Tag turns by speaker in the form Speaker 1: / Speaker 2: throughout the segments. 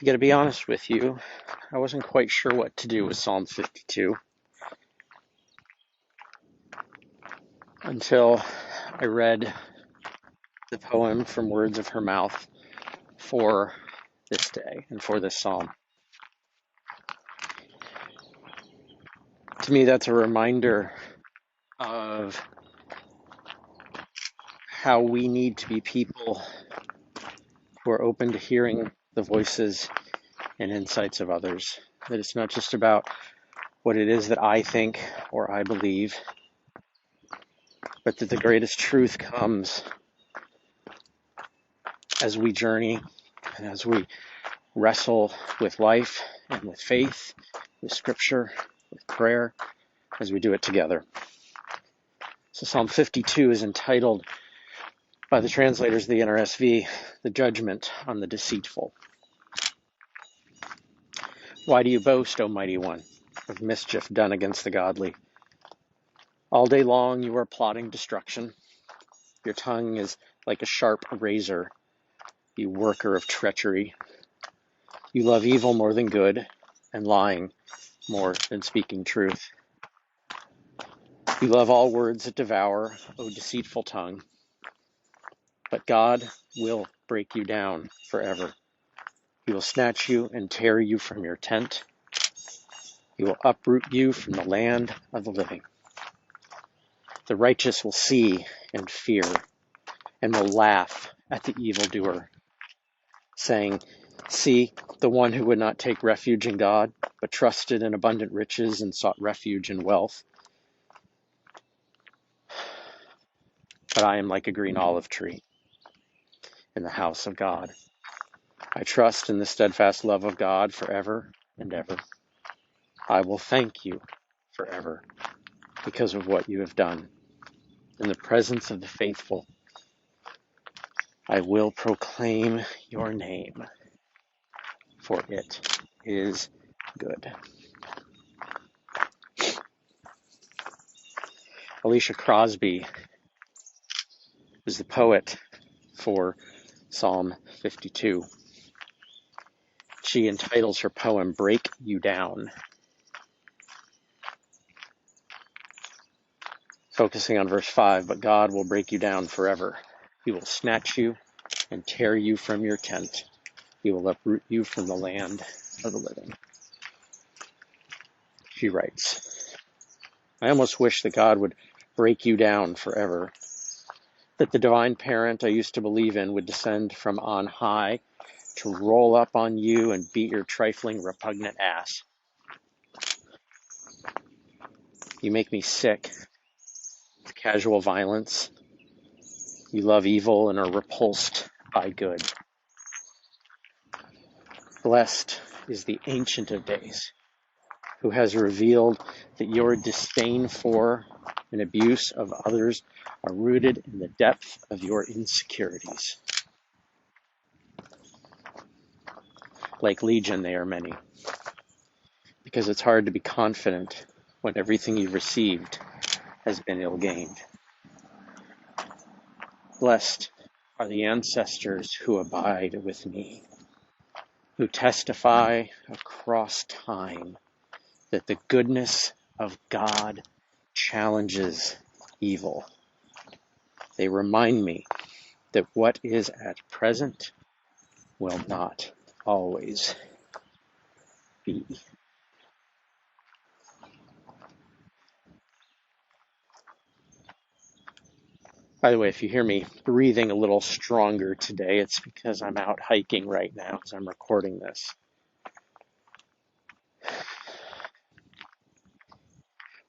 Speaker 1: I got to be honest with you, I wasn't quite sure what to do with Psalm 52 until I read the poem from Words of Her Mouth for this day and for this psalm. To me, that's a reminder of how we need to be people who are open to hearing the voices and insights of others. That it's not just about what it is that I think or I believe, but that the greatest truth comes as we journey and as we wrestle with life and with faith, with scripture, with prayer, as we do it together. So Psalm 52 is entitled by the translators of the NRSV, "The Judgment on the Deceitful." Why do you boast, O mighty one, of mischief done against the godly? All day long you are plotting destruction. Your tongue is like a sharp razor, you worker of treachery. You love evil more than good, and lying more than speaking truth. You love all words that devour, O deceitful tongue. But God will break you down forever. He will snatch you and tear you from your tent. He will uproot you from the land of the living. The righteous will see and fear, and will laugh at the evildoer, saying, "See, the one who would not take refuge in God, but trusted in abundant riches and sought refuge in wealth. But I am like a green olive tree in the house of God. I trust in the steadfast love of God forever and ever. I will thank you forever because of what you have done. In the presence of the faithful, I will proclaim your name, for it is good." Alicia Crosby is the poet for Psalm 52. She entitles her poem, "Break You Down," focusing on verse 5, "But God will break you down forever. He will snatch you and tear you from your tent. He will uproot you from the land of the living." She writes, "I almost wish that God would break you down forever, that the divine parent I used to believe in would descend from on high to roll up on you and beat your trifling, repugnant ass. You make me sick with casual violence. You love evil and are repulsed by good. Blessed is the Ancient of Days, who has revealed that your disdain for and abuse of others are rooted in the depth of your insecurities. Like Legion, they are many, because it's hard to be confident when everything you've received has been ill-gained. Blessed are the ancestors who abide with me, who testify across time that the goodness of God challenges evil. They remind me that what is at present will not always be." By the way, if you hear me breathing a little stronger today, it's because I'm out hiking right now as I'm recording this.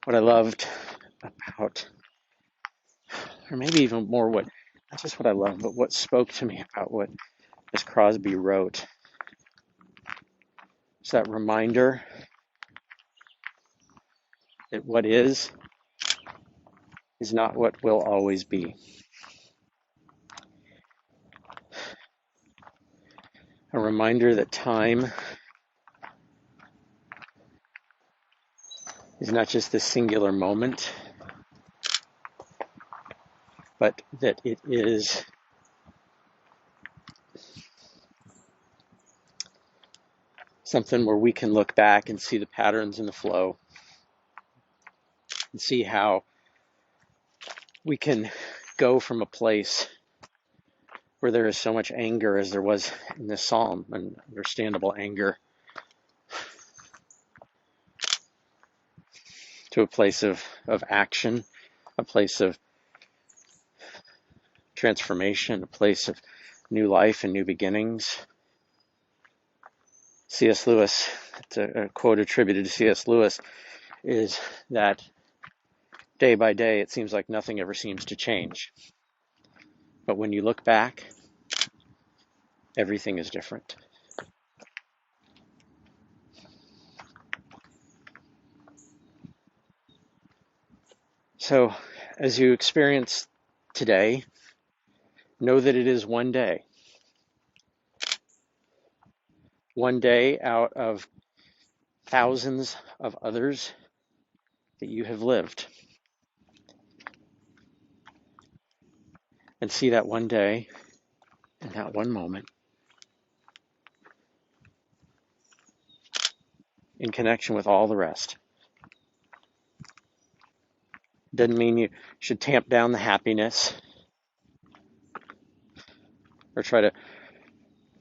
Speaker 1: What I loved about, or maybe even more what, not just what I love, but what spoke to me about what Miss Crosby wrote, is that reminder that what is not what will always be. A reminder that time is not just this singular moment, but that it is something where we can look back and see the patterns in the flow and see how we can go from a place where there is so much anger as there was in this psalm, and understandable anger, to a place of action, a place of transformation, a place of new life and new beginnings. C.S. Lewis, it's a quote attributed to C.S. Lewis, is that day by day it seems like nothing ever seems to change. But when you look back, everything is different. So as you experience today, know that it is one day. One day out of thousands of others that you have lived. And see that one day and that one moment in connection with all the rest. Doesn't mean you should tamp down the happiness or try to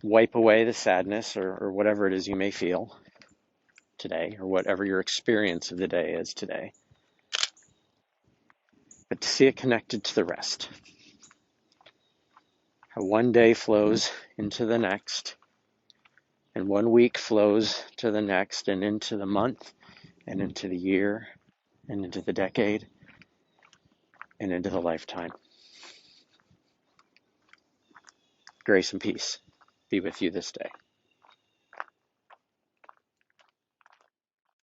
Speaker 1: wipe away the sadness or whatever it is you may feel today, or whatever your experience of the day is today. But to see it connected to the rest. How one day flows into the next, and 1 week flows to the next, and into the month, and into the year, and into the decade, and into the lifetime. Grace and peace be with you this day.